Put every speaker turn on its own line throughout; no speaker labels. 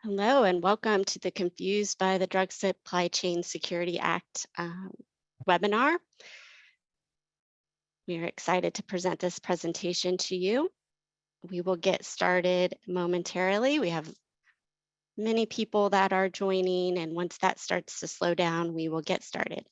Hello and welcome to the Confused by the Drug Supply Chain Security Act webinar. We are excited to present this presentation to you. We will get started momentarily. We have many people that are joining, and once that starts to slow down, we will get started.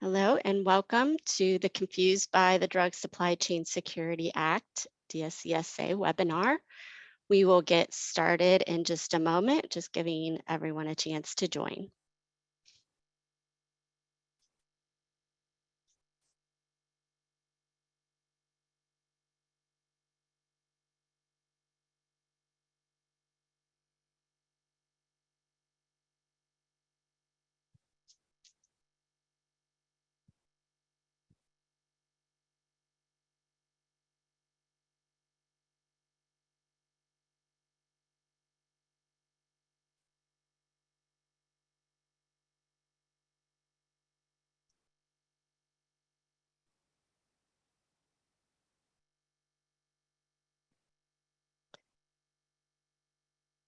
Hello and welcome to the Confused by the Drug Supply Chain Security Act, DSCSA webinar. We will get started in just a moment, just giving everyone a chance to join.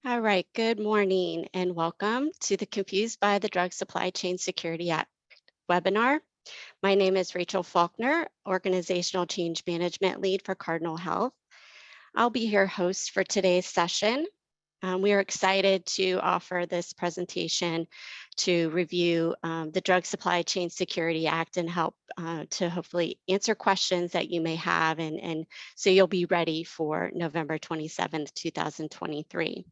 All right, good morning and welcome to the Confused by the Drug Supply Chain Security Act webinar. My name is Rachel Faulkner, Organizational Change Management Lead for Cardinal Health. I'll be your host for today's session. We are excited to offer this presentation to review the Drug Supply Chain Security Act and help to hopefully answer questions that you may have, and so you'll be ready for November 27th, 2023.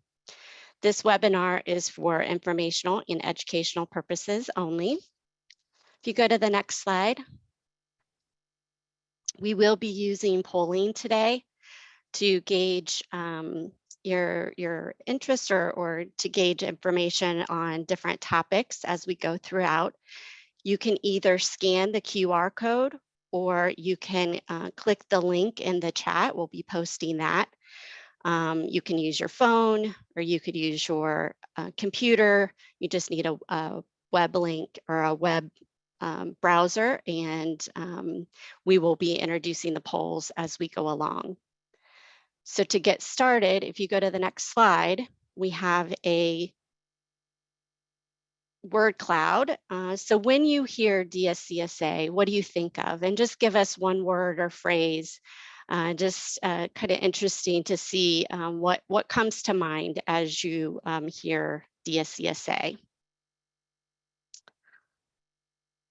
This webinar is for informational and educational purposes only. If you go to the next slide, we will be using polling today to gauge your interest or to gauge information on different topics as we go throughout. You can either scan the QR code or you can click the link in the chat. We'll be posting that. You can use your phone or you could use your computer. You just need a web link or a web browser, and we will be introducing the polls as we go along. So to get started, if you go to the next slide, we have a word cloud. So when you hear DSCSA, what do you think of? And just give us one word or phrase. Just kind of interesting to see what comes to mind as you hear DSCSA.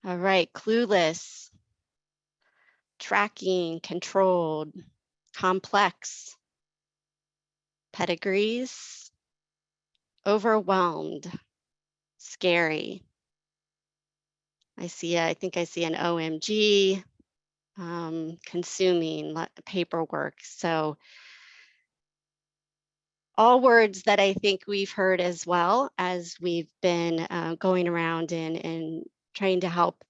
All right, clueless, tracking, controlled, complex, pedigrees, overwhelmed, scary. I think I see an OMG, consuming paperwork. So all words that I think we've heard as well as we've been going around and trying to help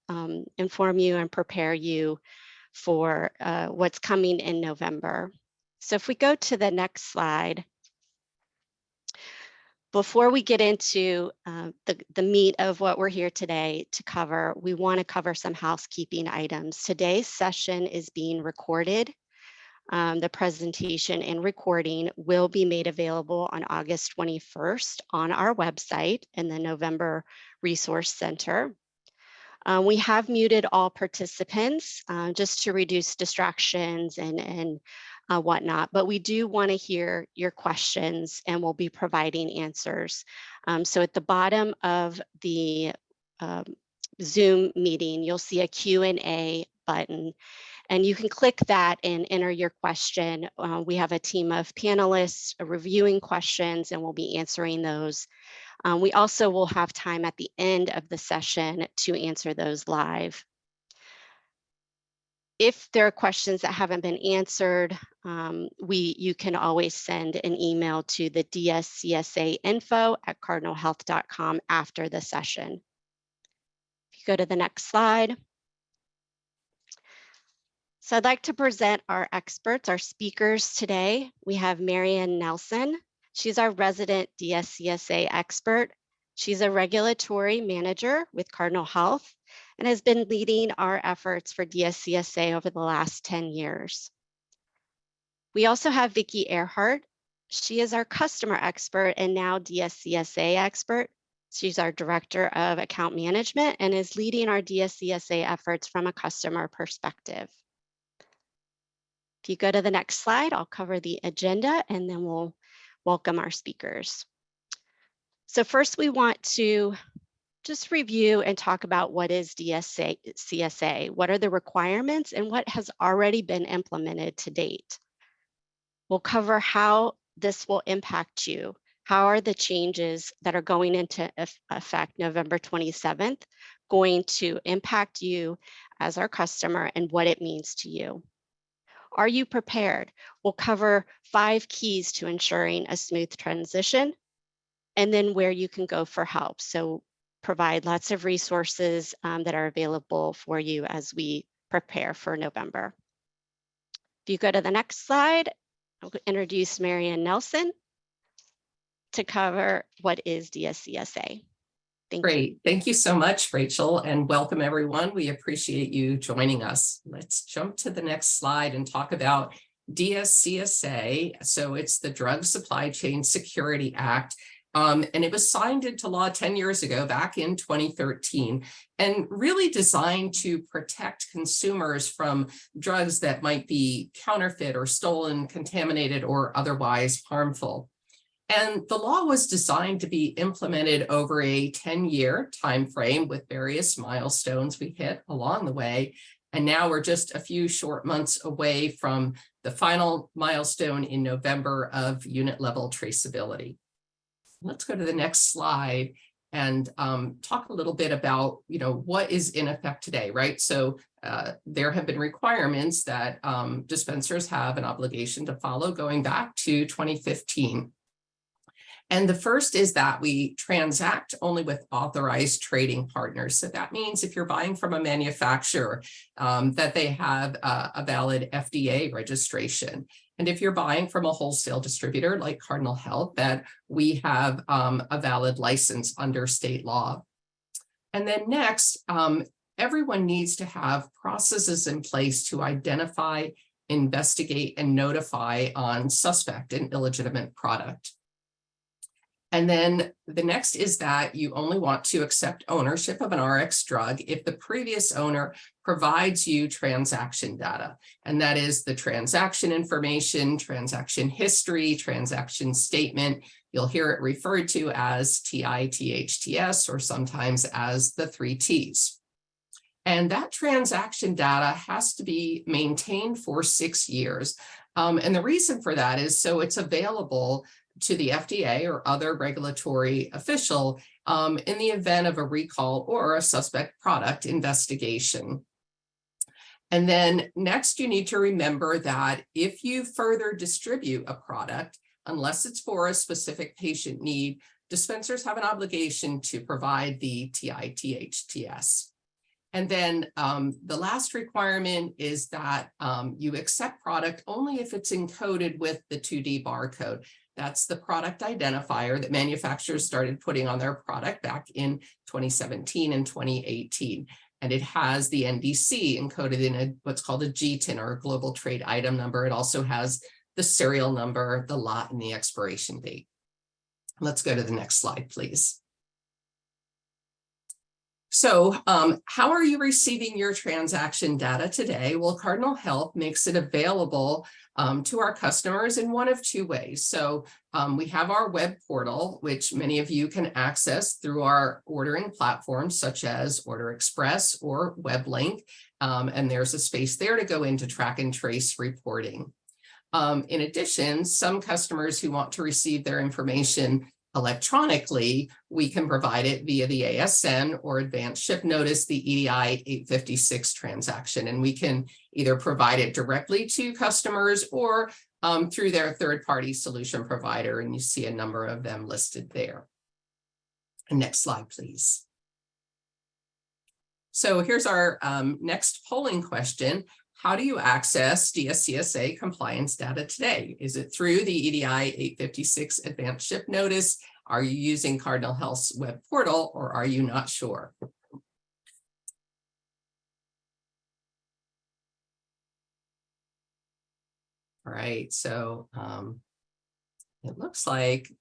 inform you and prepare you for what's coming in November. So if we go to the next slide, Before we get into the meat of what we're here today to cover, we want to cover some housekeeping items. Today's session is being recorded. The presentation and recording will be made available on August 21st on our website in the November Resource Center. We have muted all participants just to reduce distractions and whatnot, but we do want to hear your questions and we'll be providing answers. So at the bottom of the Zoom meeting, you'll see a Q&A button, and you can click that and enter your question. We have a team of panelists reviewing questions, and we'll be answering those. We also will have time at the end of the session to answer those live. If there are questions that haven't been answered, you can always send an email to the DSCSA info@cardinalhealth.com after the session. If you go to the next slide. So I'd like to present our experts, our speakers today. We have Marianne Nelson. She's our resident DSCSA expert. She's a regulatory manager with Cardinal Health and has been leading our efforts for DSCSA over the last 10 years. We also have Vicki Earhart. She is our customer expert and now DSCSA expert. She's our director of account management and is leading our DSCSA efforts from a customer perspective. If you go to the next slide, I'll cover the agenda and then we'll welcome our speakers. So first we want to just review and talk about what is DSCSA, what are the requirements and what has already been implemented to date. We'll cover how this will impact you. How are the changes that are going into effect November 27th going to impact you as our customer and what it means to you? Are you prepared? We'll cover 5 keys to ensuring a smooth transition and then where you can go for help. So provide lots of resources that are available for you as we prepare for November. If you go to the next slide, I'll introduce Marianne Nelson to cover what is DSCSA.
Great. Thank you so much, Rachel, and welcome everyone. We appreciate you joining us. Let's jump to the next slide and talk about DSCSA. So it's the Drug Supply Chain Security Act, and it was signed into law 10 years ago, back in 2013, and really designed to protect consumers from drugs that might be counterfeit or stolen, contaminated, or otherwise harmful. And the law was designed to be implemented over a 10-year timeframe with various milestones we hit along the way. And now we're just a few short months away from the final milestone in November of unit level traceability. Let's go to the next slide and talk a little bit about, what is in effect today, right? So there have been requirements that dispensers have an obligation to follow going back to 2015. And the first is that we transact only with authorized trading partners. So that means if you're buying from a manufacturer, that they have a valid FDA registration. And if you're buying from a wholesale distributor like Cardinal Health, that we have a valid license under state law. And then next, everyone needs to have processes in place to identify, investigate, and notify on suspect and illegitimate product. And then the next is that you only want to accept ownership of an RX drug if the previous owner provides you transaction data. And that is the transaction information, transaction history, transaction statement. You'll hear it referred to as TITHTS or sometimes as the 3 Ts. And that transaction data has to be maintained for 6 years. And the reason for that is so it's available to the FDA or other regulatory official in the event of a recall or a suspect product investigation. And then next, you need to remember that if you further distribute a product, unless it's for a specific patient need, dispensers have an obligation to provide the TITHTS. And then the last requirement is that you accept product only if it's encoded with the 2D barcode. That's the product identifier that manufacturers started putting on their product back in 2017 and 2018. And it has the NDC encoded in what's called a GTIN, or a global trade item number. It also has the serial number, the lot, and the expiration date. Let's go to the next slide, please. So how are you receiving your transaction data today? Well, Cardinal Health makes it available to our customers in one of two ways. So we have our web portal, which many of you can access through our ordering platforms, such as Order Express or WebLink. And there's a space there to go into track and trace reporting. In addition, some customers who want to receive their information electronically, we can provide it via the ASN or advanced ship notice, the EDI 856 transaction. And we can either provide it directly to customers or through their third-party solution provider. And you see a number of them listed there. Next slide, please. So here's our next polling question. How do you access DSCSA compliance data today? Is it through the EDI 856 advanced ship notice? Are you using Cardinal Health's web portal, or are you not sure? All right, so it looks like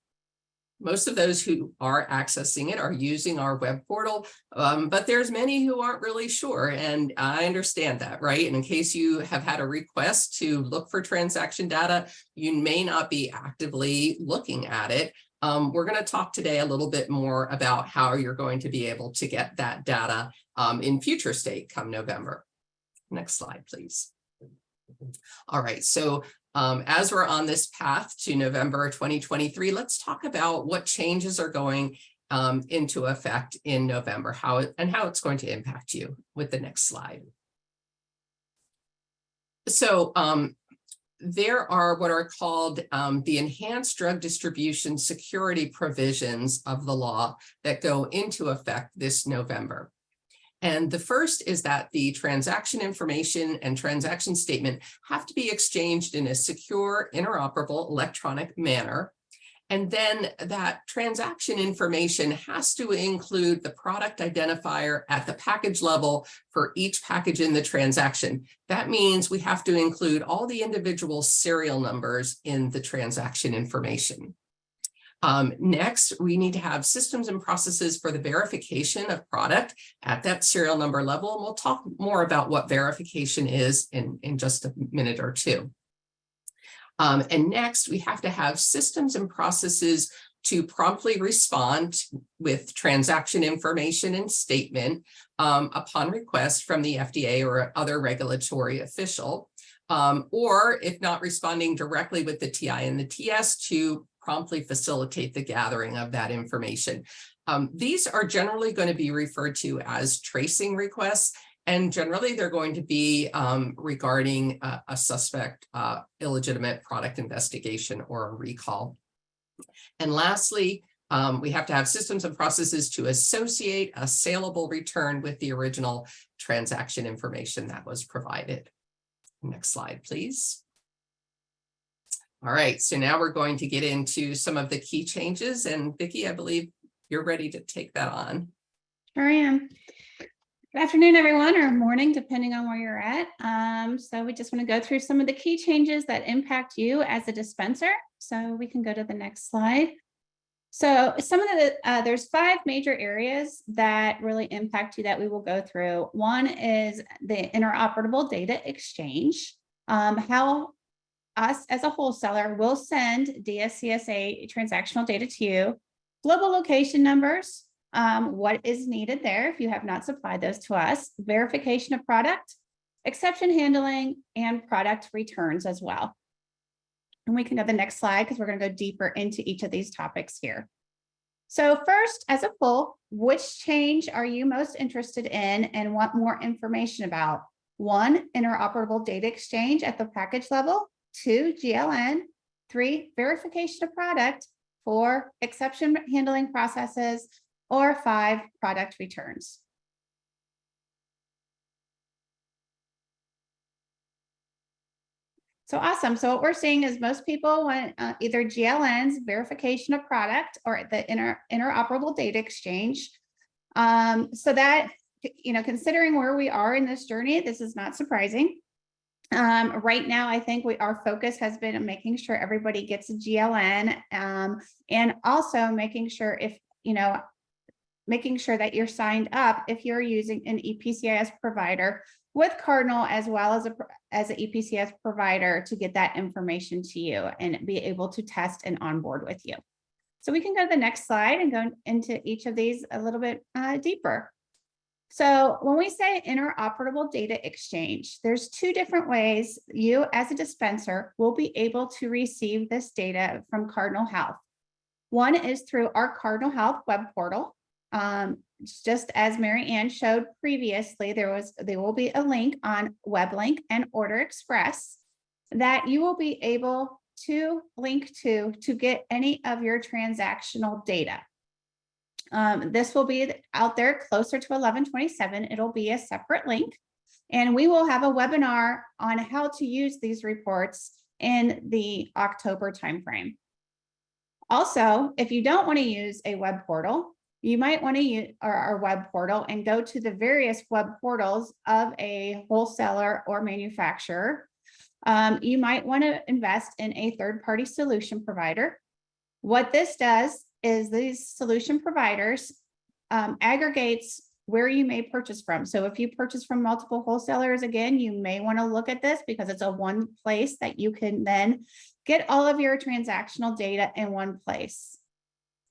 most of those who are accessing it are using our web portal, but there's many who aren't really sure. And I understand that, right? And in case you have had a request to look for transaction data, you may not be actively looking at it. We're going to talk today a little bit more about how you're going to be able to get that data in future state come November. Next slide, please. All right, so as we're on this path to November 2023, let's talk about what changes are going into effect in November, how it's going to impact you with the next slide. So there are what are called the enhanced drug distribution security provisions of the law that go into effect this November. And the first is that the transaction information and transaction statement have to be exchanged in a secure, interoperable electronic manner. And then that transaction information has to include the product identifier at the package level for each package in the transaction. That means we have to include all the individual serial numbers in the transaction information. Next, we need to have systems and processes for the verification of product at that serial number level. And we'll talk more about what verification is in just a minute or two. And next, we have to have systems and processes to promptly respond with transaction information and statement upon request from the FDA or other regulatory official, or if not responding directly with the TI and the TS, to promptly facilitate the gathering of that information. These are generally going to be referred to as tracing requests, and generally they're going to be regarding a suspect illegitimate product investigation or a recall. And lastly, we have to have systems and processes to associate a saleable return with the original transaction information that was provided. Next slide, please. All right, so now we're going to get into some of the key changes, and Vicki, I believe you're ready to take that on.
Sure am. Good afternoon, everyone, or morning, depending on where you're at. So we just want to go through some of the key changes that impact you as a dispenser. So we can go to the next slide. So some of there's 5 major areas that really impact you that we will go through. One is the interoperable data exchange, how us as a wholesaler will send DSCSA transactional data to you, global location numbers, what is needed there if you have not supplied those to us, verification of product, exception handling, and product returns as well. And we can go to the next slide because we're going to go deeper into each of these topics here. So first, as a whole, which change are you most interested in and want more information about? 1, interoperable data exchange at the package level. 2, GLN. 3, verification of product. 4, exception handling processes. Or 5, product returns. So awesome. So what we're seeing is most people want either GLNs, verification of product, or the interoperable data exchange. So that, considering where we are in this journey, this is not surprising. Right now, I think our focus has been on making sure everybody gets a GLN, and also making sure making sure that you're signed up if you're using an EPCIS provider with Cardinal, as well as an EPCS provider, to get that information to you and be able to test and onboard with you. So we can go to the next slide and go into each of these a little bit deeper. So when we say interoperable data exchange, there's two different ways you as a dispenser will be able to receive this data from Cardinal Health. One is through our Cardinal Health web portal. Just as Mary Ann showed previously, there will be a link on WebLink and Order Express that you will be able to link to get any of your transactional data. This will be out there closer to 11/27. It'll be a separate link, and we will have a webinar on how to use these reports in the October timeframe. Also, if you don't want to use a web portal, you might want to use our web portal and go to the various web portals of a wholesaler or manufacturer. You might want to invest in a third-party solution provider. What this does is these solution providers aggregates where you may purchase from. So if you purchase from multiple wholesalers, again, you may want to look at this because it's a one place that you can then get all of your transactional data in one place.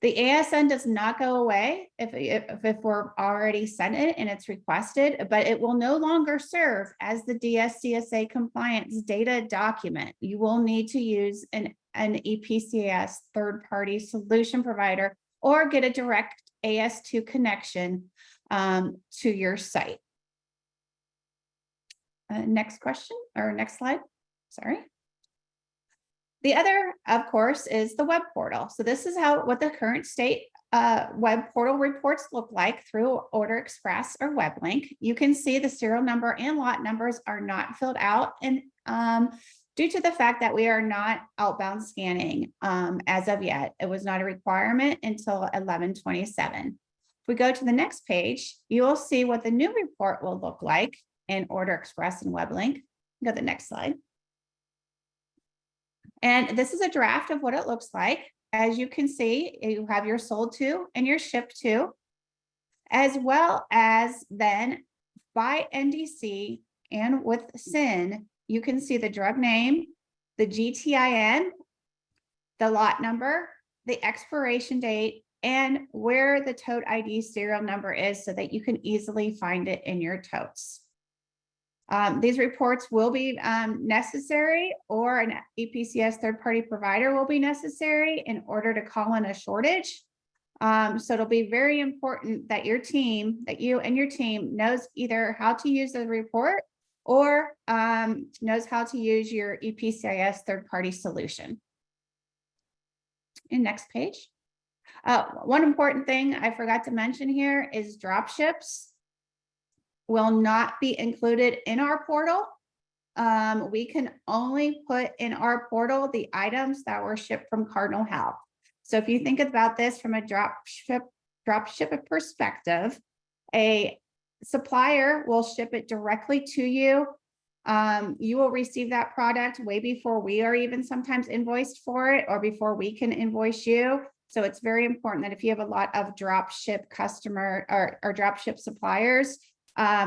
The ASN does not go away if we're already sent it and it's requested, but it will no longer serve as the DSCSA compliance data document. You will need to use an EPCS third-party solution provider or get a direct AS2 connection to your site. Next question, or next slide, sorry. The other, of course, is the web portal. So this is what the current state web portal reports look like through Order Express or WebLink. You can see the serial number and lot numbers are not filled out, and due to the fact that we are not outbound scanning as of yet. It was not a requirement until 11/27. If we go to the next page, you will see what the new report will look like in Order Express and WebLink. Go to the next slide. And this is a draft of what it looks like. As you can see, you have your sold to and your shipped to, as well as then by NDC and with SIN, you can see the drug name, the GTIN, the lot number, the expiration date, and where the tote ID serial number is so that you can easily find it in your totes. These reports will be necessary, or an EPCS third-party provider will be necessary in order to call in a shortage. So it'll be very important that you and your team knows either how to use the report or knows how to use your EPCIS third-party solution. And next page. One important thing I forgot to mention here is drop ships will not be included in our portal. We can only put in our portal the items that were shipped from Cardinal Health. So if you think about this from a drop ship perspective, a supplier will ship it directly to you. You will receive that product way before we are even sometimes invoiced for it, or before we can invoice you. So it's very important that if you have a lot of drop ship customer or drop ship suppliers,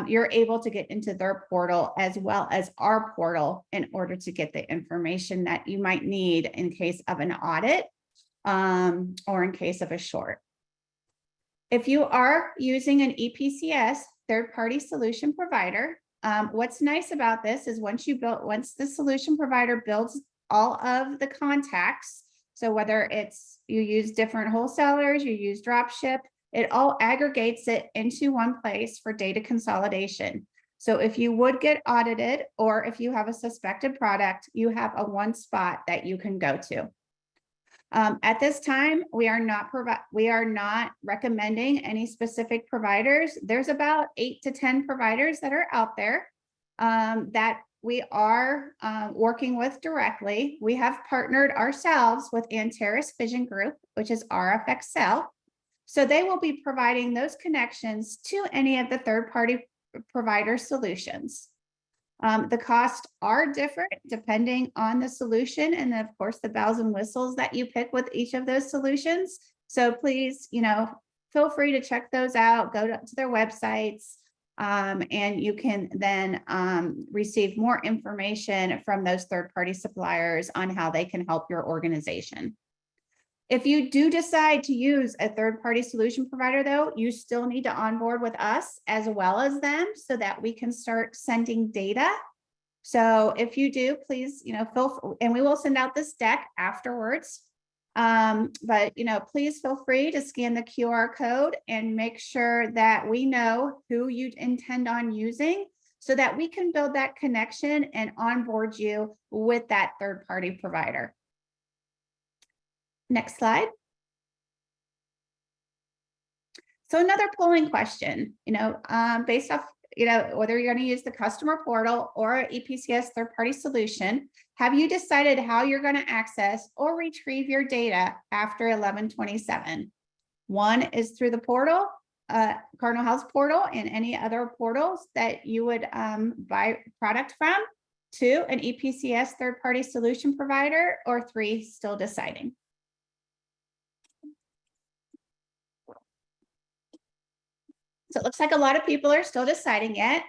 you're able to get into their portal as well as our portal in order to get the information that you might need in case of an audit or in case of a short. If you are using an EPCS third-party solution provider, what's nice about this is once the solution provider builds all of the contacts, so whether it's you use different wholesalers, you use drop ship, it all aggregates it into one place for data consolidation. So if you would get audited, or if you have a suspected product, you have a one spot that you can go to. At this time, we are not recommending any specific providers. There's about 8 to 10 providers that are out there that we are working with directly. We have partnered ourselves with Antares Vision Group, which is RFXL. So they will be providing those connections to any of the third-party provider solutions. The costs are different depending on the solution, and of course the bells and whistles that you pick with each of those solutions. So please, feel free to check those out, go to their websites, and you can then receive more information from those third-party suppliers on how they can help your organization. If you do decide to use a third-party solution provider, though, you still need to onboard with us as well as them so that we can start sending data. So if you do, please, and we will send out this deck afterwards. But please feel free to scan the QR code and make sure that we know who you intend on using so that we can build that connection and onboard you with that third-party provider. Next slide. So another polling question, based off, whether you're going to use the customer portal or EPCS third-party solution, have you decided how you're going to access or retrieve your data after 11/27? One is through the portal, Cardinal Health portal, and any other portals that you would buy product from. Two, an EPCS third-party solution provider, or three, still deciding. So it looks like a lot of people are still deciding it.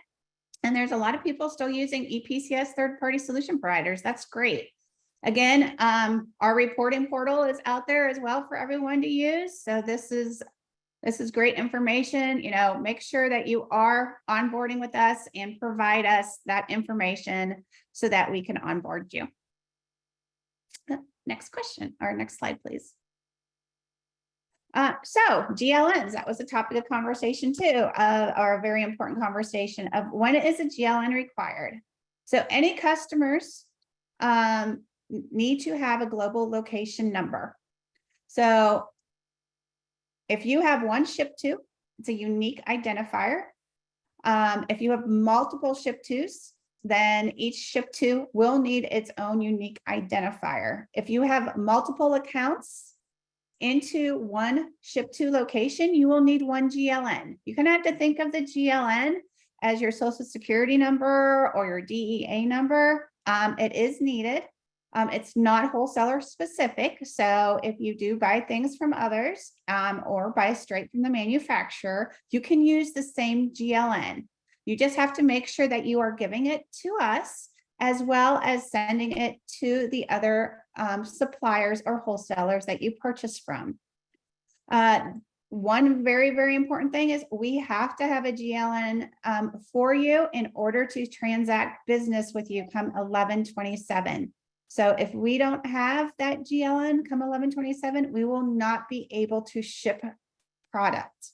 And there's a lot of people still using EPCS third-party solution providers. That's great. Again, our reporting portal is out there as well for everyone to use. So this is great information. Make sure that you are onboarding with us and provide us that information so that we can onboard you. Next question, or next slide, please. So GLNs, that was a topic of conversation too, or a very important conversation of when is a GLN required. So any customers need to have a global location number. So if you have one ship to, it's a unique identifier. If you have multiple ship tos, then each ship to will need its own unique identifier. If you have multiple accounts into one ship to location, you will need one GLN. You can have to think of the GLN as your social security number or your DEA number. It is needed. It's not wholesaler specific. So if you do buy things from others or buy straight from the manufacturer, you can use the same GLN. You just have to make sure that you are giving it to us as well as sending it to the other suppliers or wholesalers that you purchase from. One very, very important thing is we have to have a GLN for you in order to transact business with you come 11/27. So if we don't have that GLN come 11/27, we will not be able to ship product.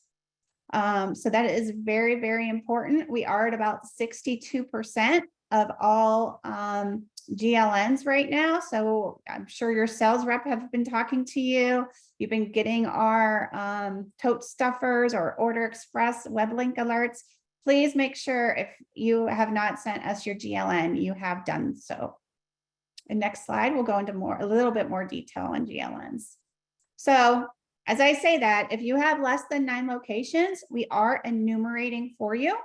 So that is very, very important. We are at about 62% of all GLNs right now. So I'm sure your sales rep have been talking to you. You've been getting our tote stuffers or Order Express web link alerts. Please make sure if you have not sent us your GLN, you have done so. The next slide, we'll go into a little bit more detail on GLNs. So as I say that, if you have less than 9 locations, we are enumerating for you.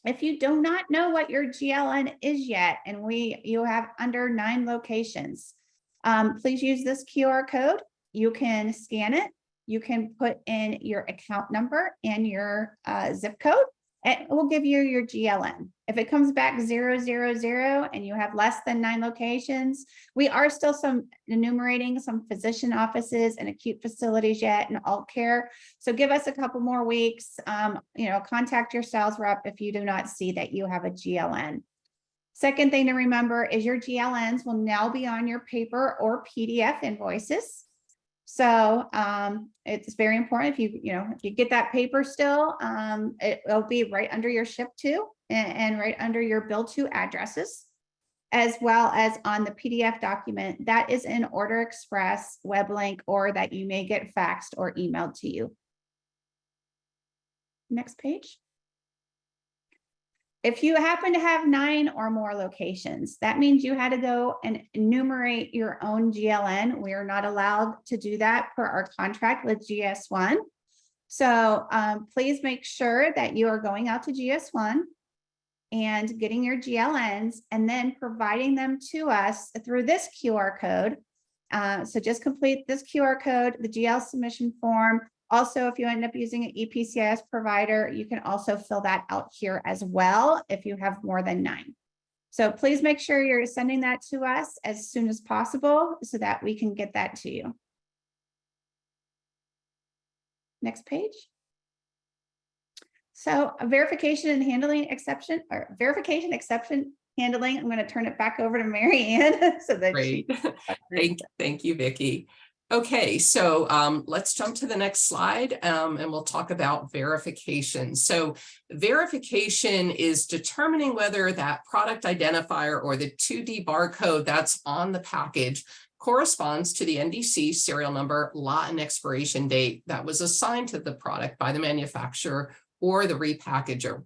If you do not know what your GLN is yet, and you have under 9 locations, please use this QR code. You can scan it. You can put in your account number and your zip code. It will give you your GLN. If it comes back 000 and you have less than 9 locations, we are still enumerating some physician offices and acute facilities yet and alt care. So give us a couple more weeks. Contact your sales rep if you do not see that you have a GLN. Second thing to remember is your GLNs will now be on your paper or PDF invoices. So it's very important if you get that paper still, it'll be right under your ship to and right under your bill to addresses, as well as on the PDF document that is in Order Express, web link, or that you may get faxed or emailed to you. Next page. If you happen to have 9 or more locations, that means you had to go and enumerate your own GLN. We are not allowed to do that per our contract with GS1. So please make sure that you are going out to GS1 and getting your GLNs and then providing them to us through this QR code. So just complete this QR code, the GL submission form. Also, if you end up using an EPCIS provider, you can also fill that out here as well if you have more than 9. So please make sure you're sending that to us as soon as possible so that we can get that to you. Next page. So a verification and handling exception, or verification exception handling. I'm going to turn it back over to Mary Ann so that
Great. Thank you, Vicki. Okay, so let's jump to the next slide and we'll talk about verification. So verification is determining whether that product identifier or the 2D barcode that's on the package corresponds to the NDC serial number, lot, and expiration date that was assigned to the product by the manufacturer or the repackager.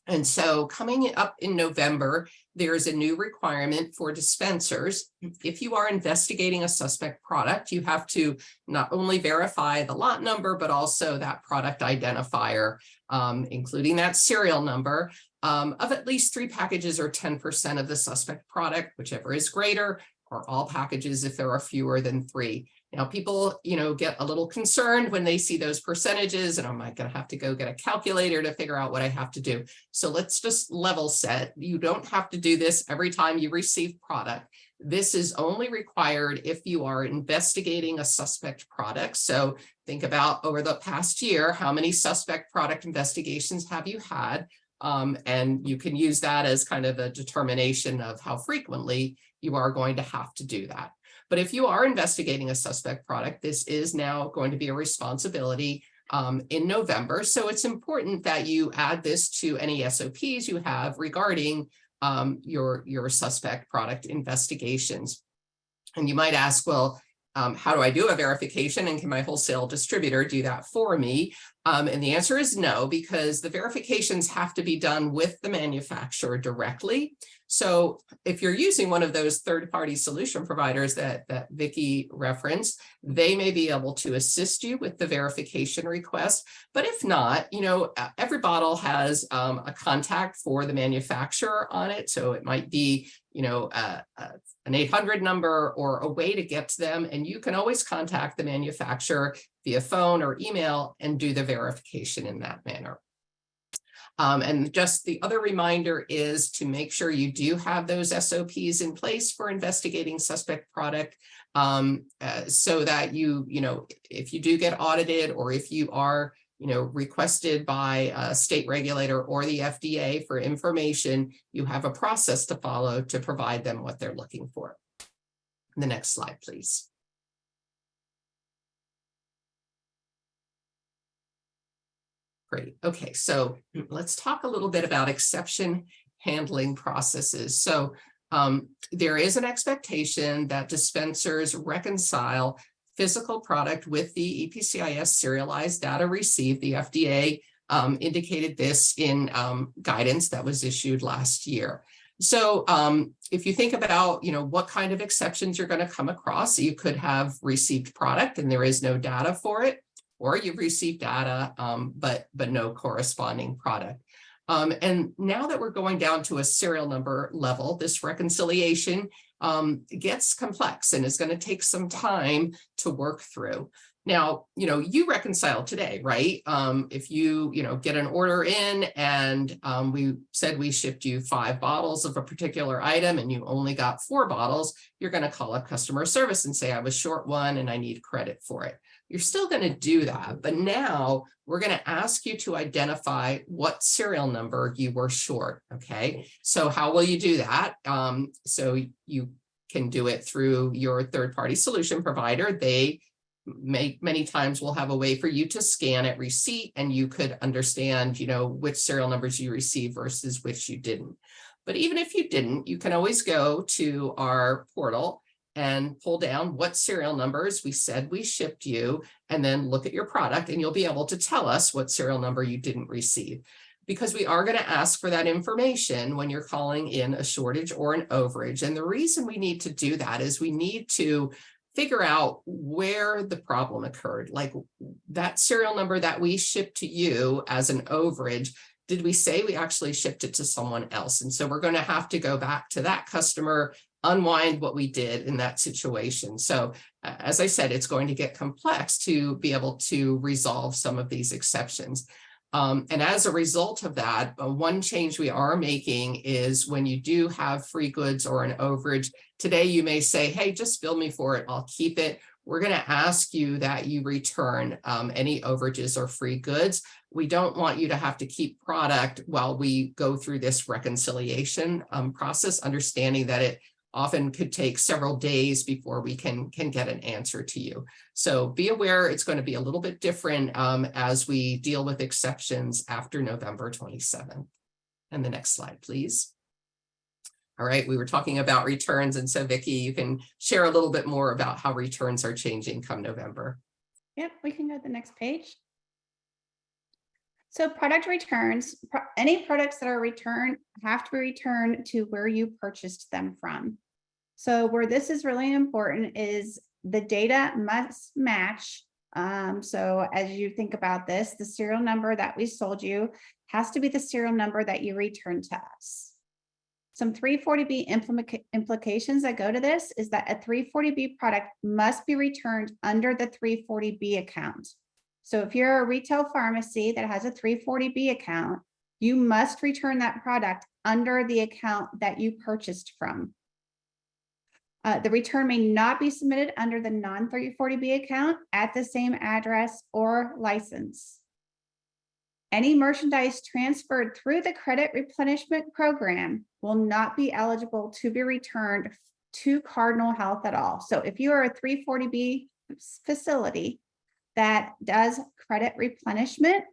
And so coming up in November, there's a new requirement for dispensers. If you are investigating a suspect product, you have to not only verify the lot number, but also that product identifier, including that serial number of at least 3 packages or 10% of the suspect product, whichever is greater, or all packages if there are fewer than 3. Now, people, get a little concerned when they see those percentages and am I going to have to go get a calculator to figure out what I have to do? So let's just level set. You don't have to do this every time you receive product. This is only required if you are investigating a suspect product. So think about over the past year, how many suspect product investigations have you had? And you can use that as kind of a determination of how frequently you are going to have to do that. But if you are investigating a suspect product, this is now going to be a responsibility in November. So it's important that you add this to any SOPs you have regarding your suspect product investigations. And you might ask, well, how do I do a verification, and can my wholesale distributor do that for me? And the answer is no, because the verifications have to be done with the manufacturer directly. So if you're using one of those third-party solution providers that Vicki referenced, they may be able to assist you with the verification request. But if not, every bottle has a contact for the manufacturer on it. So it might be, an 800 number or a way to get to them. And you can always contact the manufacturer via phone or email and do the verification in that manner. And just the other reminder is to make sure you do have those SOPs in place for investigating suspect product, so that if you do get audited, or if you are requested by a state regulator or the FDA for information, you have a process to follow to provide them what they're looking for. The next slide, please. Great. Okay, so let's talk a little bit about exception handling processes. So there is an expectation that dispensers reconcile physical product with the EPCIS serialized data received. The FDA indicated this in guidance that was issued last year. So if you think about, what kind of exceptions you're going to come across, you could have received product and there is no data for it, or you've received data, but no corresponding product. And now that we're going down to a serial number level, this reconciliation gets complex and is going to take some time to work through. Now, you reconcile today, right? If you, get an order in and we said we shipped you 5 bottles of a particular item and you only got 4 bottles, you're going to call up customer service and say, I was short 1 and I need credit for it. You're still going to do that, but now we're going to ask you to identify what serial number you were short, okay? So how will you do that? So you can do it through your third-party solution provider. They many times will have a way for you to scan at receipt, and you could understand, which serial numbers you received versus which you didn't. But even if you didn't, you can always go to our portal and pull down what serial numbers we said we shipped you, and then look at your product, and you'll be able to tell us what serial number you didn't receive. because we are going to ask for that information when you're calling in a shortage or an overage. And the reason we need to do that is we need to figure out where the problem occurred. Like that serial number that we shipped to you as an overage, did we say we actually shipped it to someone else? And so we're going to have to go back to that customer, unwind what we did in that situation. So as I said, it's going to get complex to be able to resolve some of these exceptions. And as a result of that, one change we are making is when you do have free goods or an overage, today you may say, hey, just bill me for it, I'll keep it. We're going to ask you that you return any overages or free goods. We don't want you to have to keep product while we go through this reconciliation process, understanding that it often could take several days before we can get an answer to you. So be aware it's going to be a little bit different as we deal with exceptions after November 27th. And the next slide, please. All right, we were talking about returns. And so Vicki, you can share a little bit more about how returns are changing come November.
Yep, we can go to the next page. So product returns, any products that are returned have to be returned to where you purchased them from. So where this is really important is the data must match. So as you think about this, the serial number that we sold you has to be the serial number that you returned to us. Some 340B implications that go to this is that a 340B product must be returned under the 340B account. So if you're a retail pharmacy that has a 340B account, you must return that product under the account that you purchased from. The return may not be submitted under the non-340B account at the same address or license. Any merchandise transferred through the credit replenishment program will not be eligible to be returned to Cardinal Health at all. So if you are a 340B facility that does credit replenishment,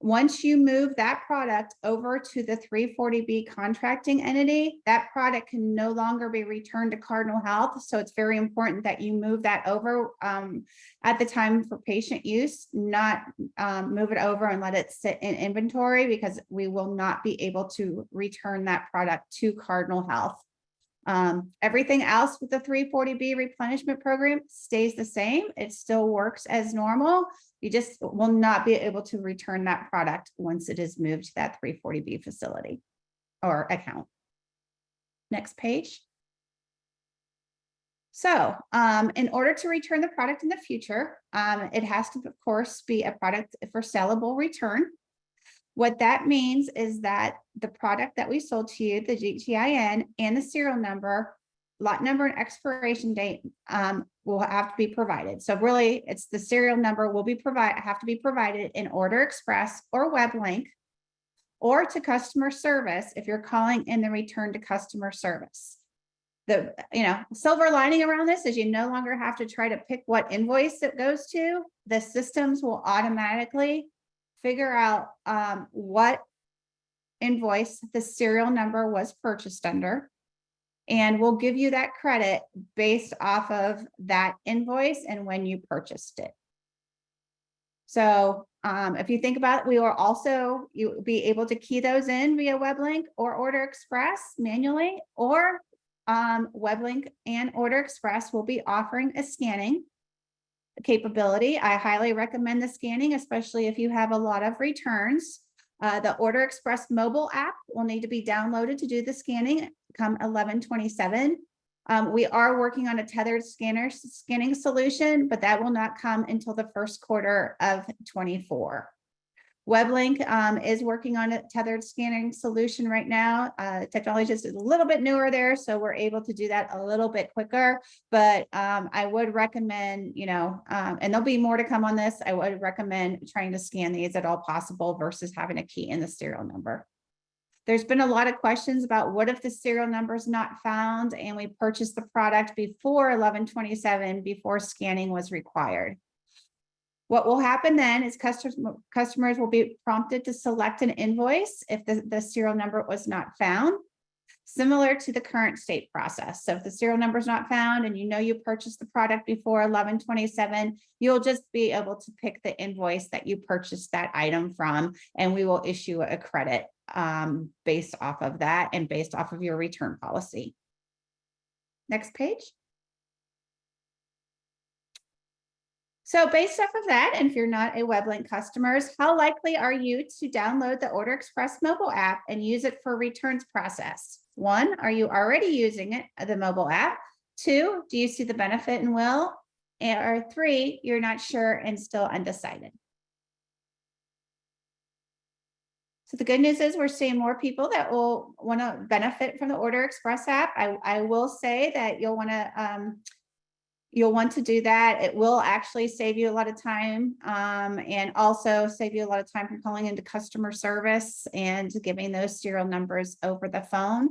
once you move that product over to the 340B contracting entity, that product can no longer be returned to Cardinal Health. So it's very important that you move that over at the time for patient use, not move it over and let it sit in inventory, because we will not be able to return that product to Cardinal Health. Everything else with the 340B replenishment program stays the same. It still works as normal. You just will not be able to return that product once it is moved to that 340B facility or account. Next page. So in order to return the product in the future, it has to, of course, be a product for sellable return. What that means is that the product that we sold to you, the GTIN and the serial number, lot number and expiration date will have to be provided. So really, it's the serial number will be have to be provided in Order Express or web link, or to customer service if you're calling in the return to customer service. The silver lining around this is you no longer have to try to pick what invoice it goes to. The systems will automatically figure out what invoice the serial number was purchased under, and we'll give you that credit based off of that invoice and when you purchased it. So if you think about it, we will also, you'll be able to key those in via web link or Order Express manually, or web link and Order Express will be offering a scanning capability. I highly recommend the scanning, especially if you have a lot of returns. The Order Express mobile app will need to be downloaded to do the scanning come 11/27. We are working on a tethered scanning solution, but that will not come until the first quarter of 24. WebLink is working on a tethered scanning solution right now. Technology is a little bit newer there, so we're able to do that a little bit quicker. But I would recommend, and there'll be more to come on this. I would recommend trying to scan these at all possible versus having a key in the serial number. There's been a lot of questions about what if the serial number is not found and we purchased the product before 11/27, before scanning was required. What will happen then is customers will be prompted to select an invoice if the serial number was not found. similar to the current state process. So if the serial number is not found and you know you purchased the product before 11/27, you'll just be able to pick the invoice that you purchased that item from, and we will issue a credit based off of that and based off of your return policy. Next page. So based off of that, and if you're not a WebLink customers, how likely are you to download the Order Express mobile app and use it for returns process? 1, are you already using it, the mobile app? 2, do you see the benefit and will? Or 3, you're not sure and still undecided. So the good news is we're seeing more people that will want to benefit from the Order Express app. I will say that you'll want to do that. It will actually save you a lot of time and also save you a lot of time from calling into customer service and giving those serial numbers over the phone.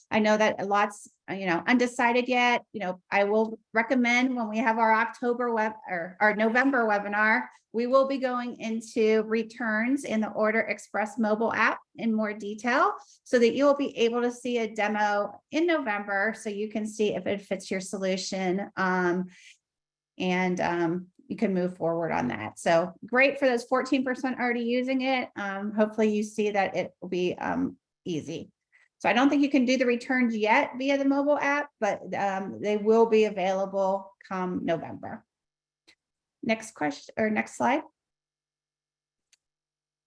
I know that lots, undecided yet. I will recommend when we have our our November webinar, we will be going into returns in the Order Express mobile app in more detail so that you'll be able to see a demo in November so you can see if it fits your solution and you can move forward on that. So great for those 14% already using it. Hopefully you see that it will be easy. So I don't think you can do the returns yet via the mobile app, but they will be available come November. Next question or next slide.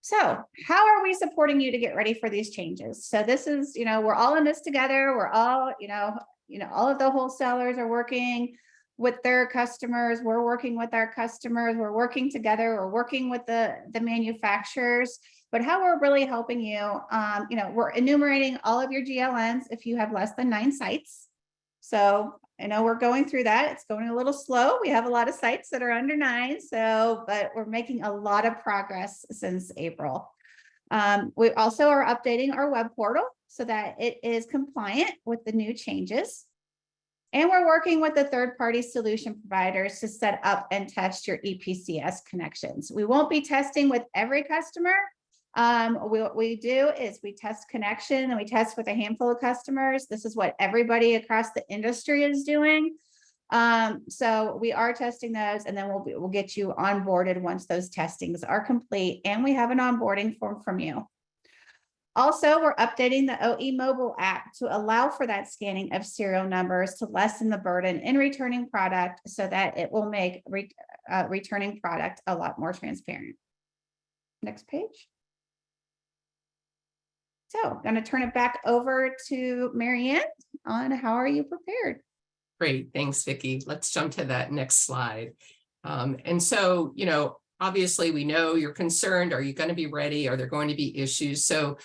So how are we supporting you to get ready for these changes? So this is, we're all in this together. We're all, all of the wholesalers are working with their customers. We're working with our customers. We're working together. We're working with the manufacturers. But how we're really helping you, we're enumerating all of your GLNs if you have less than 9 sites. So I know we're going through that. It's going a little slow. We have a lot of sites that are under 9. But we're making a lot of progress since April. We also are updating our web portal so that it is compliant with the new changes. And we're working with the third-party solution providers to set up and test your EPCS connections. We won't be testing with every customer. What we do is we test connection and we test with a handful of customers. This is what everybody across the industry is doing. So we are testing those, and then we'll get you onboarded once those testings are complete, and we have an onboarding form from you. Also, we're updating the OE mobile app to allow for that scanning of serial numbers to lessen the burden in returning product so that it will make returning product a lot more transparent. Next page. So I'm going to turn it back over to Marianne on how are you prepared?
Great, thanks, Vicki. Let's jump to that next slide. And so, obviously we know you're concerned. Are you going to be ready? Are there going to be issues? So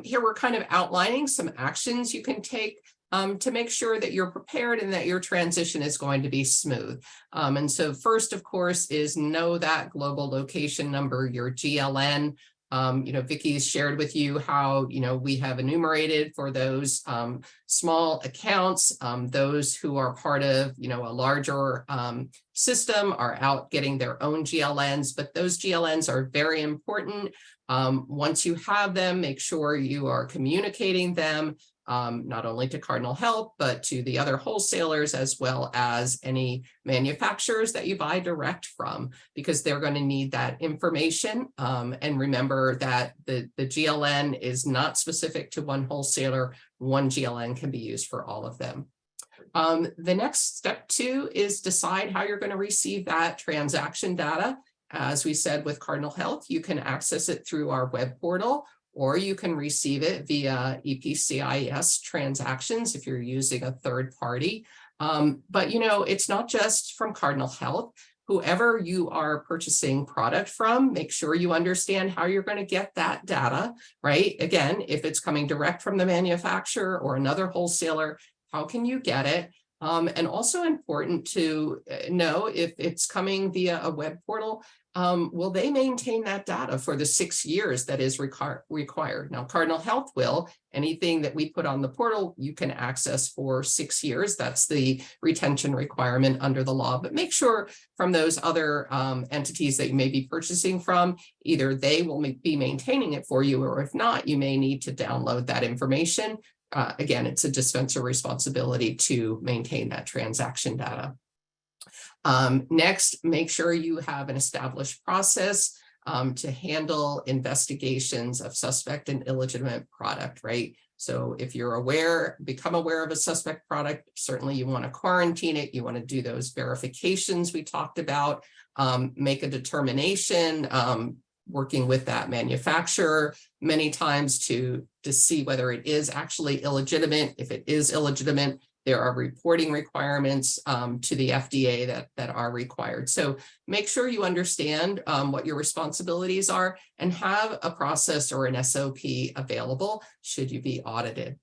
here we're kind of outlining some actions you can take to make sure that you're prepared and that your transition is going to be smooth. And so first, of course, is know that global location number, your GLN. Vicki shared with you how, we have enumerated for those small accounts, those who are part of, a larger system are out getting their own GLNs, but those GLNs are very important. Once you have them, make sure you are communicating them not only to Cardinal Health, but to the other wholesalers, as well as any manufacturers that you buy direct from, because they're going to need that information. And remember that the GLN is not specific to one wholesaler. One GLN can be used for all of them. The next step 2 is decide how you're going to receive that transaction data. As we said with Cardinal Health, you can access it through our web portal, or you can receive it via EPCIS transactions if you're using a third party. But it's not just from Cardinal Health. Whoever you are purchasing product from, make sure you understand how you're going to get that data, right? Again, if it's coming direct from the manufacturer or another wholesaler, how can you get it? And also important to know if it's coming via a web portal, will they maintain that data for the 6 years that is required? Now, Cardinal Health will. Anything that we put on the portal, you can access for 6 years. That's the retention requirement under the law. But make sure from those other entities that you may be purchasing from, either they will be maintaining it for you, or if not, you may need to download that information. again, it's a dispenser responsibility to maintain that transaction data. Next, make sure you have an established process to handle investigations of suspect and illegitimate product, right? So if you're become aware of a suspect product, certainly you want to quarantine it. You want to do those verifications we talked about, make a determination, working with that manufacturer many times to see whether it is actually illegitimate. If it is illegitimate, there are reporting requirements to the FDA that are required. So make sure you understand what your responsibilities are and have a process or an SOP available should you be audited.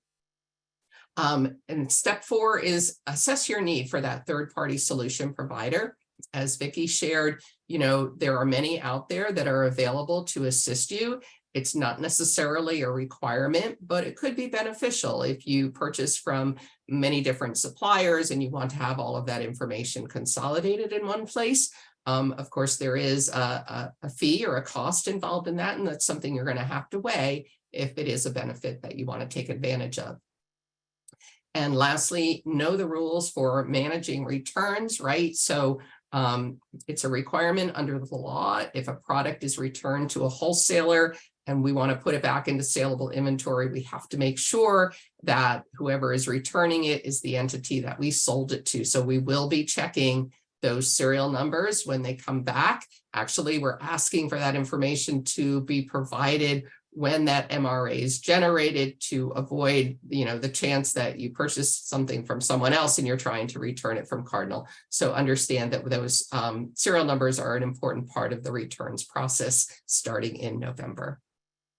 And step 4 is assess your need for that third-party solution provider. As Vicki shared, there are many out there that are available to assist you. It's not necessarily a requirement, but it could be beneficial if you purchase from many different suppliers and you want to have all of that information consolidated in one place. Of course, there is a fee or a cost involved in that, and that's something you're going to have to weigh if it is a benefit that you want to take advantage of. And lastly, know the rules for managing returns, right? So it's a requirement under the law. If a product is returned to a wholesaler and we want to put it back into saleable inventory, we have to make sure that whoever is returning it is the entity that we sold it to. So we will be checking those serial numbers when they come back. Actually, we're asking for that information to be provided when that MRA is generated to avoid, the chance that you purchase something from someone else and you're trying to return it from Cardinal. So understand that those serial numbers are an important part of the returns process starting in November.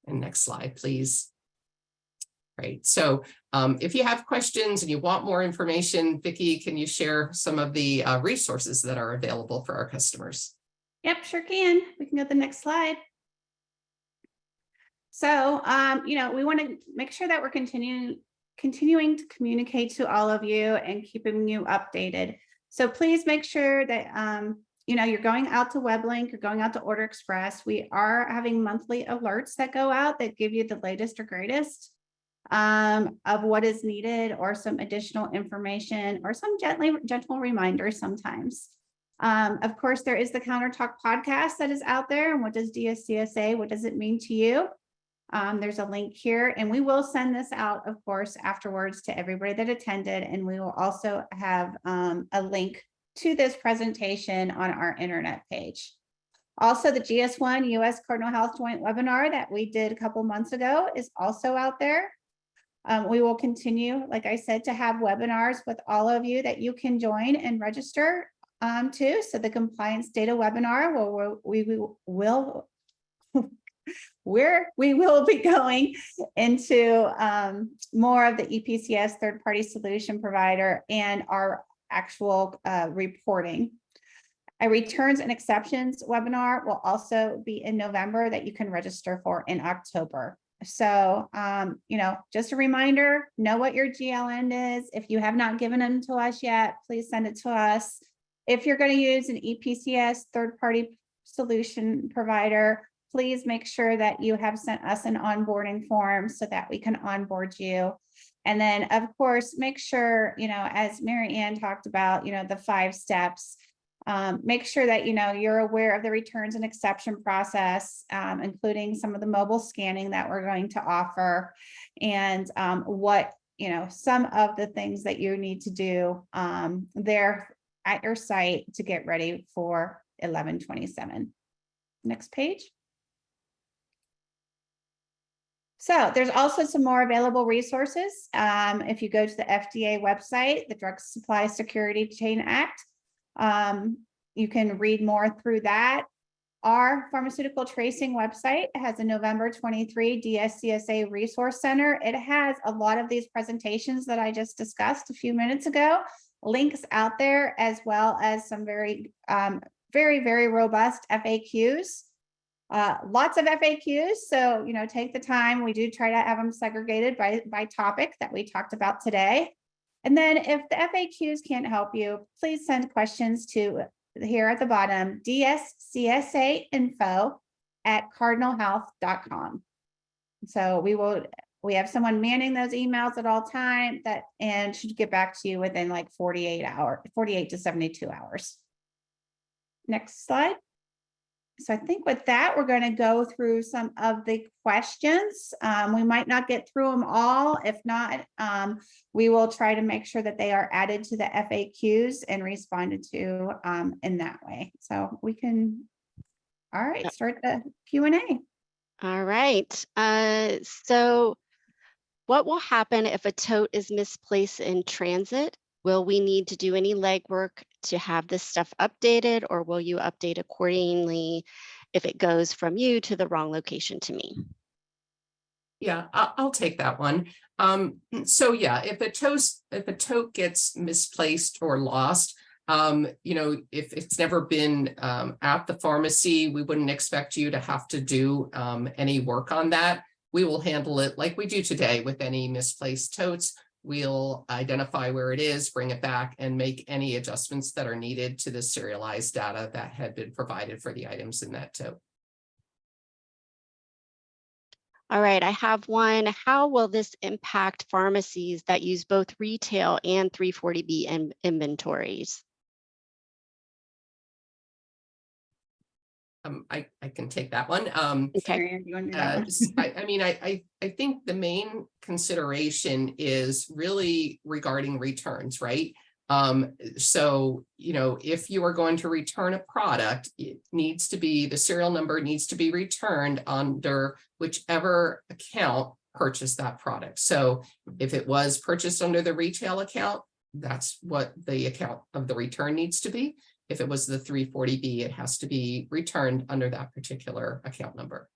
And next slide, please. Right. So if you have questions and you want more information, Vicki, can you share some of the resources that are available for our customers?
Yep, sure can. We can go to the next slide. So, we want to make sure that we're continuing to communicate to all of you and keeping you updated. So please make sure that, you're going out to WebLink, you're going out to Order Express. We are having monthly alerts that go out that give you the latest or greatest of what is needed, or some additional information, or some gentle reminders sometimes. Of course, there is the Counter Talk podcast that is out there. And what does DSCSA, what does it mean to you? There's a link here, and we will send this out, of course, afterwards to everybody that attended. And we will also have a link to this presentation on our internet page. Also, the GS1 US Cardinal Health Joint Webinar that we did a couple months ago is also out there. We will continue, like I said, to have webinars with all of you that you can join and register to. So the compliance data webinar, we will be going into more of the EPCS third-party solution provider and our actual reporting. A returns and exceptions webinar will also be in November that you can register for in October. So, just a reminder, know what your GLN is. If you have not given them to us yet, please send it to us. If you're going to use an EPCS third-party solution provider, please make sure that you have sent us an onboarding form so that we can onboard you. And then, of course, make sure, as Mary Ann talked about, the 5 steps, make sure that, you're aware of the returns and exception process, including some of the mobile scanning that we're going to offer, and what, some of the things that you need to do there at your site to get ready for 11/27. Next page. So there's also some more available resources. If you go to the FDA website, the Drug Supply Security Chain Act, you can read more through that. Our pharmaceutical tracing website has a November 23 DSCSA Resource Center. It has a lot of these presentations that I just discussed a few minutes ago, links out there, as well as some very, very robust FAQs. Lots of FAQs, so take the time. We do try to have them segregated by topic that we talked about today. And then if the FAQs can't help you, please send questions to here at the bottom, DSCSA info@cardinalhealth.com. So we will We have someone manning those emails at all time and should get back to you within like 48 to 72 hours. Next slide. So I think with that, we're going to go through some of the questions. We might not get through them all. If not, we will try to make sure that they are added to the FAQs and responded to in that way. So we can, all right, start the Q&A.
All right. So what will happen if a tote is misplaced in transit? Will we need to do any legwork to have this stuff updated, or will you update accordingly if it goes from you to the wrong location to me?
Yeah, I'll take that one. So yeah, if a tote gets misplaced or lost, if it's never been at the pharmacy, we wouldn't expect you to have to do any work on that. We will handle it like we do today with any misplaced totes. We'll identify where it is, bring it back, and make any adjustments that are needed to the serialized data that had been provided for the items in that tote.
All right, I have one. How will this impact pharmacies that use both retail and 340B inventories?
I can take that one.
Okay.
You want to do that one?
I think the main consideration is really regarding returns, right? So, if you are going to return a product, it needs to be, the serial number needs to be returned under whichever account purchased that product. So if it was purchased under the retail account, that's what the account of the return needs to be. If it was the 340B, it has to be returned under that particular account number.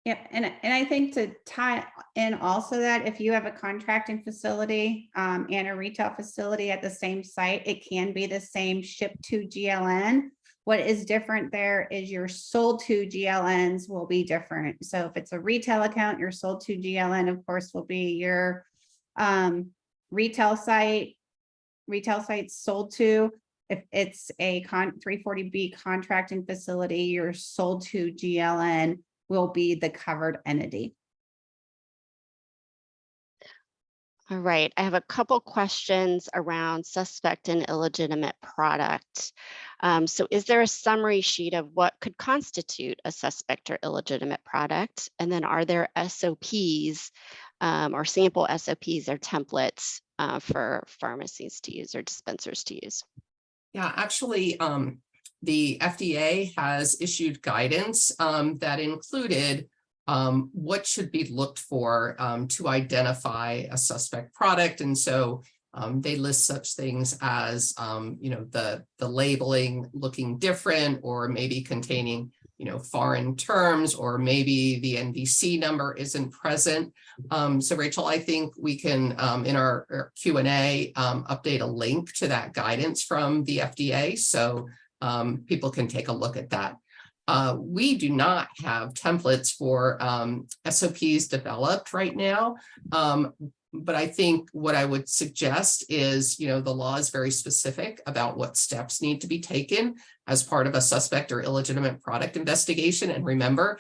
Yep, and I think to tie in also that if you have a contracting facility and a retail facility at the same site, it can be the same ship to GLN. What is different there is your sold to GLNs will be different. So if it's a retail account, your sold to GLN, of course, will be your retail site sold to. If it's a 340B contracting facility, your sold to GLN will be the covered entity.
All right, I have a couple questions around suspect and illegitimate product. So is there a summary sheet of what could constitute a suspect or illegitimate product? And then are there SOPs or sample SOPs or templates for pharmacies to use or dispensers to use?
Yeah, actually, the FDA has issued guidance that included what should be looked for to identify a suspect product. And so they list such things as, the labeling looking different, or maybe containing, foreign terms, or maybe the NDC number isn't present. So Rachel, I think we can, in our Q&A, update a link to that guidance from the FDA, so people can take a look at that. We do not have templates for SOPs developed right now. But I think what I would suggest is, the law is very specific about what steps need to be taken as part of a suspect or illegitimate product investigation. And remember,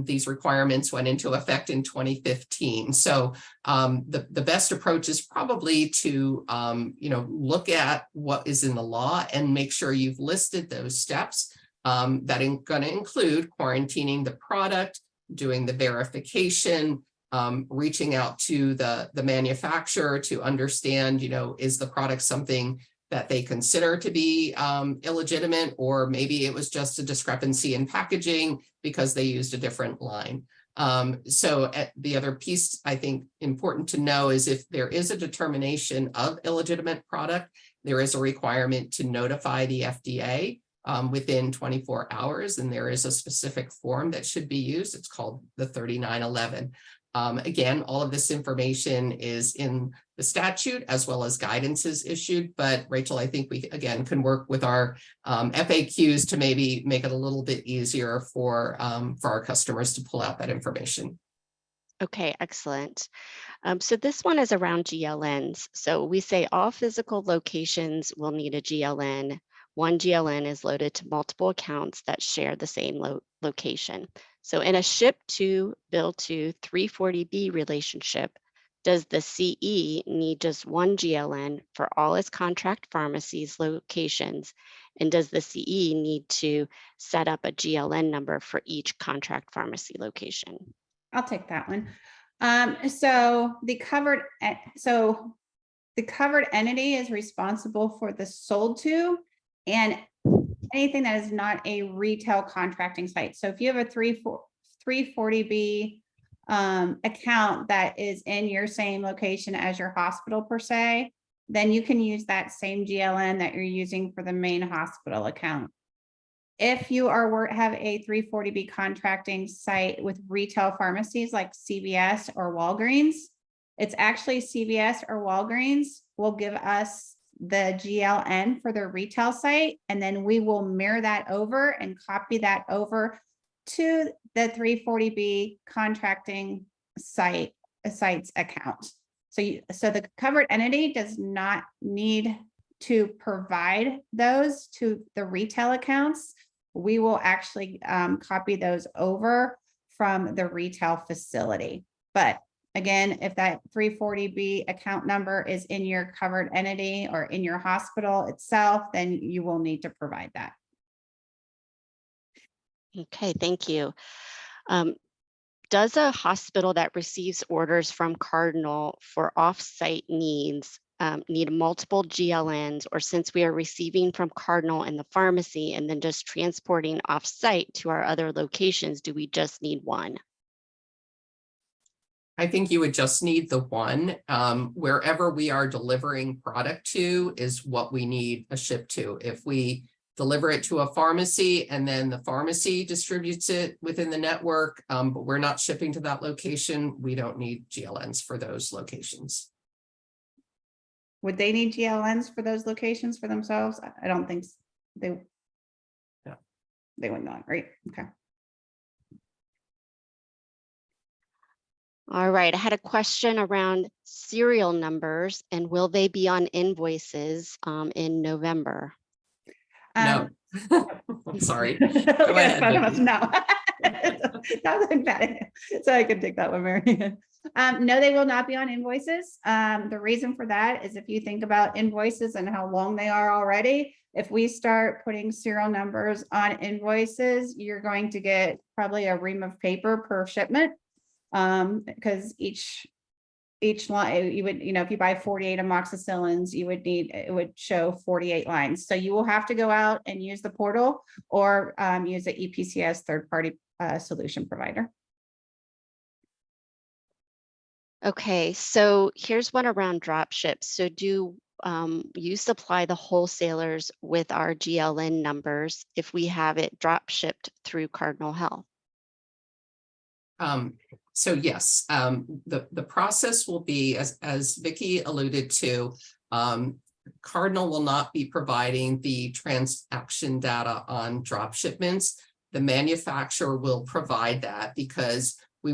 these requirements went into effect in 2015. So the best approach is probably to, look at what is in the law and make sure you've listed those steps that are going to include quarantining the product, doing the verification, reaching out to the manufacturer to understand, is the product something that they consider to be illegitimate, or maybe it was just a discrepancy in packaging because they used a different line. So the other piece I think important to know is if there is a determination of illegitimate product, there is a requirement to notify the FDA within 24 hours, and there is a specific form that should be used. It's called the 3911. Again, all of this information is in the statute as well as guidances issued, but Rachel, I think we again can work with our FAQs to maybe make it a little bit easier for our customers to pull out that information.
Okay, excellent. So this one is around GLNs. So we say all physical locations will need a GLN. One GLN is loaded to multiple accounts that share the same location. So in a ship to, bill to 340B relationship, does the CE need just one GLN for all its contract pharmacies locations? And does the CE need to set up a GLN number for each contract pharmacy location?
I'll take that one. So the covered entity is responsible for the sold to and anything that is not a retail contracting site. So if you have a 340B account that is in your same location as your hospital per se, then you can use that same GLN that you're using for the main hospital account. If you have a 340B contracting site with retail pharmacies like CVS or Walgreens, it's actually CVS or Walgreens will give us the GLN for their retail site, and then we will mirror that over and copy that over to the 340B contracting site's account. So the covered entity does not need to provide those to the retail accounts. We will actually copy those over from the retail facility. But again, if that 340B account number is in your covered entity or in your hospital itself, then you will need to provide that.
Okay, thank you. Does a hospital that receives orders from Cardinal for off-site needs need multiple GLNs, or since we are receiving from Cardinal in the pharmacy and then just transporting off-site to our other locations, do we just need one?
I think you would just need the one. Wherever we are delivering product to is what we need a ship to. If we deliver it to a pharmacy and then the pharmacy distributes it within the network, but we're not shipping to that location, we don't need GLNs for those locations.
Would they need GLNs for those locations for themselves? I don't think they would not, right? Okay.
All right, I had a question around serial numbers and will they be on invoices in November?
No. I'm sorry. Go
Okay,
ahead,
both of us,
Vicki.
no. That was bad. So I can take that one, Mary. No, they will not be on invoices. The reason for that is if you think about invoices and how long they are already, if we start putting serial numbers on invoices, you're going to get probably a ream of paper per shipment. Because each line, you would, if you buy 48 amoxicillins, it would show 48 lines. So you will have to go out and use the portal or use the EPCS third-party solution provider.
Okay, so here's one around drop ships. So do you supply the wholesalers with our GLN numbers if we have it drop shipped through Cardinal Health?
So yes, the process will be, as Vicki alluded to, Cardinal will not be providing the transaction data on drop shipments. The manufacturer will provide that because we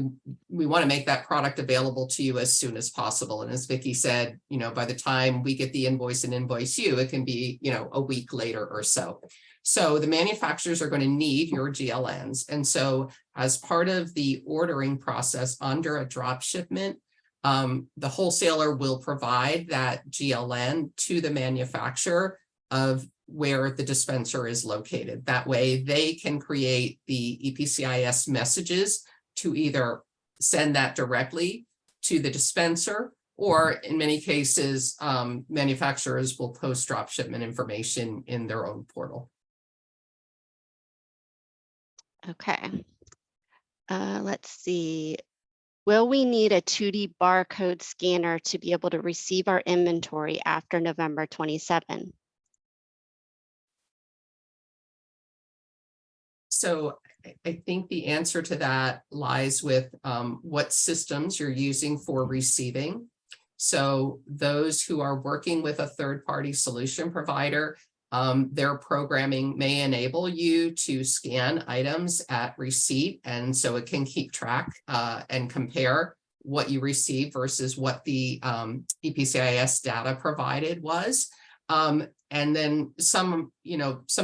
want to make that product available to you as soon as possible. And as Vicki said, by the time we get the invoice and invoice you, it can be, a week later or so. So the manufacturers are going to need your GLNs. And so as part of the ordering process under a drop shipment, the wholesaler will provide that GLN to the manufacturer of where the dispenser is located. That way they can create the EPCIS messages to either send that directly to the dispenser, or in many cases, manufacturers will post drop shipment information in their own portal.
Okay. Let's see. Will we need a 2D barcode scanner to be able to receive our inventory after November 27?
So I think the answer to that lies with what systems you're using for receiving. So those who are working with a third-party solution provider, their programming may enable you to scan items at receipt. And so it can keep track and compare what you receive versus what the EPCIS data provided was. And then some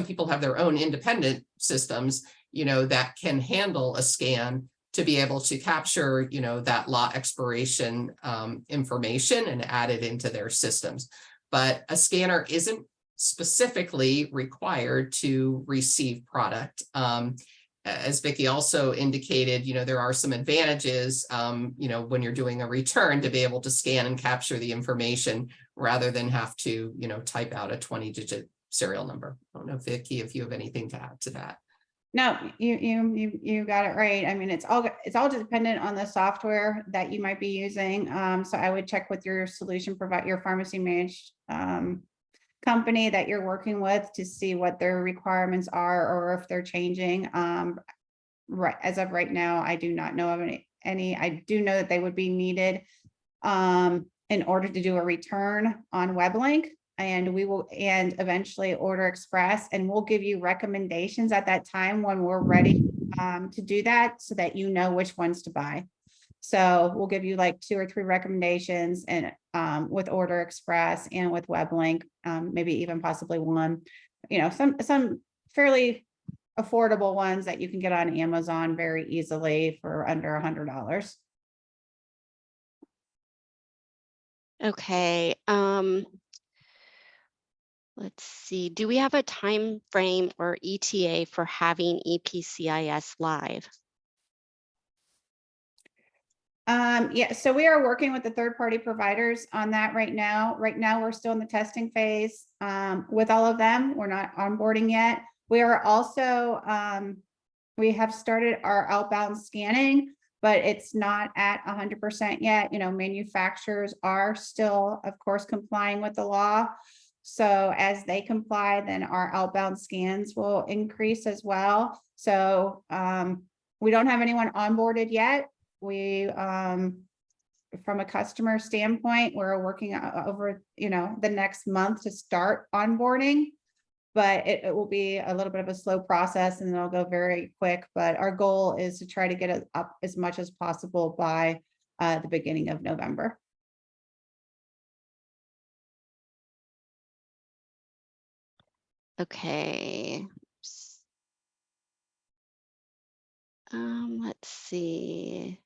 people have their own independent systems that can handle a scan to be able to capture, that lot expiration information and add it into their systems. But a scanner isn't specifically required to receive product. As Vicki also indicated, there are some advantages, when you're doing a return to be able to scan and capture the information rather than have to, type out a 20-digit serial number. I don't know, Vicki, if you have anything to add to that.
No, you got it right. I mean, it's all dependent on the software that you might be using. So I would check with your solution provider, your pharmacy managed company that you're working with to see what their requirements are or if they're changing. Right, as of right now, I do not know of any. I do know that they would be needed in order to do a return on WebLink. And we will, and eventually Order Express, and we'll give you recommendations at that time when we're ready to do that, so that you know which ones to buy. So we'll give you like 2 or 3 recommendations, and with Order Express and with WebLink, maybe even possibly 1. Some fairly affordable ones that you can get on Amazon very easily for under $100.
Okay. Let's see. Do we have a time frame or ETA for having EPCIS live?
Yeah, so we are working with the third-party providers on that right now. Right now, we're still in the testing phase with all of them. We're not onboarding yet. We are also, we have started our outbound scanning, but it's not at 100% yet. Manufacturers are still, of course, complying with the law. So as they comply, then our outbound scans will increase as well. So we don't have anyone onboarded yet. We, from a customer standpoint, we're working over, the next month to start onboarding, but it will be a little bit of a slow process and it'll go very quick. But our goal is to try to get it up as much as possible by the beginning of November.
Okay. Let's see.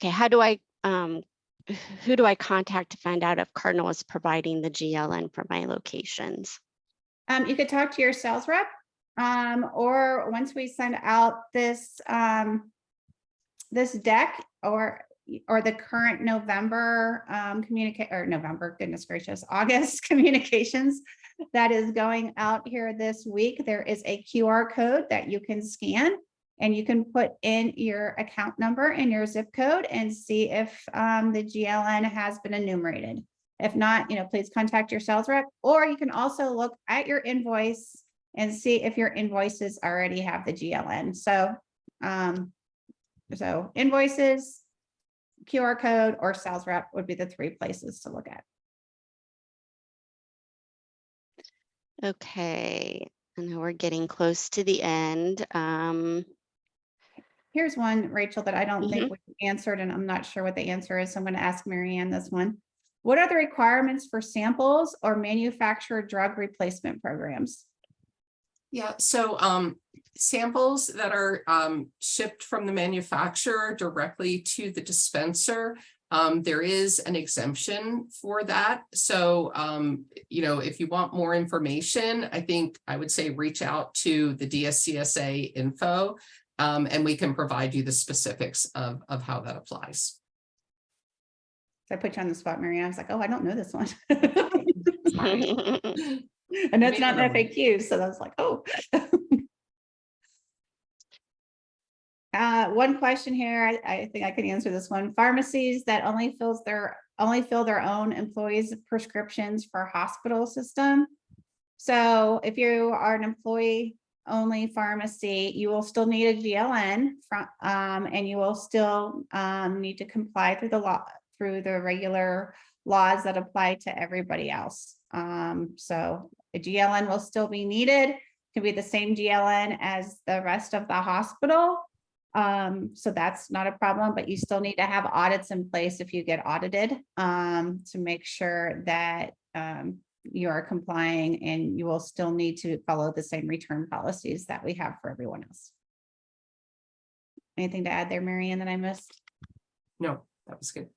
Okay, how do I, who do I contact to find out if Cardinal is providing the GLN for my locations?
You could talk to your sales rep, or once we send out this this deck or the current November goodness gracious, August communications that is going out here this week, there is a QR code that you can scan and you can put in your account number and your zip code and see if the GLN has been enumerated. If not, please contact your sales rep, or you can also look at your invoice and see if your invoices already have the GLN. So, so invoices, QR code, or sales rep would be the 3 places to look at.
Okay, I know we're getting close to the end.
Here's one, Rachel, that I don't think we answered, and I'm not sure what the answer is. So I'm going to ask Marianne this one. What are the requirements for samples or manufacturer drug replacement programs?
Yeah, so samples that are shipped from the manufacturer directly to the dispenser, there is an exemption for that. So, if you want more information, I think I would say reach out to the DSCSA info, and we can provide you the specifics of how that applies.
I put you on the spot, Marianne. I was like, oh, I don't know this one.
Sorry.
And that's not an FAQ, so I was like, oh. One question here, I think I can answer this one. Pharmacies that only fill their own employees' prescriptions for hospital system. So if you are an employee-only pharmacy, you will still need a GLN and you will still need to comply through the law, through the regular laws that apply to everybody else. So a GLN will still be needed. It can be the same GLN as the rest of the hospital. So that's not a problem, but you still need to have audits in place if you get audited to make sure that you are complying, and you will still need to follow the same return policies that we have for everyone else. Anything to add there, Mary Ann, that I missed?
No, that was good.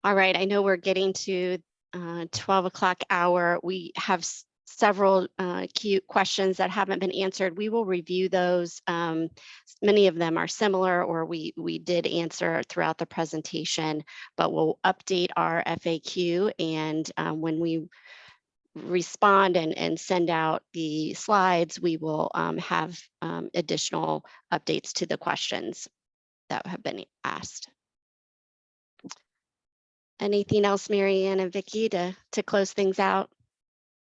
All right, I know we're getting to 12 o'clock hour. We have several key questions that haven't been answered. We will review those. Many of them are similar, or we did answer throughout the presentation, but we'll update our FAQ, and when we respond and send out the slides, we will have additional updates to the questions that have been asked. Anything else, Mary Ann and Vicki, to close things out?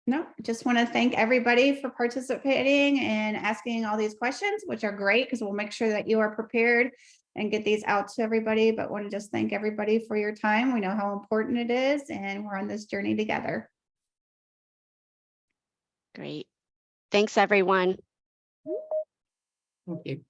No, just want to thank everybody for participating and asking all these questions, which are great because we'll make sure that you are prepared and get these out to everybody. But want to just thank everybody for your time. We know how important it is, and we're on this journey together.
Great. Thanks, everyone.
Thank you.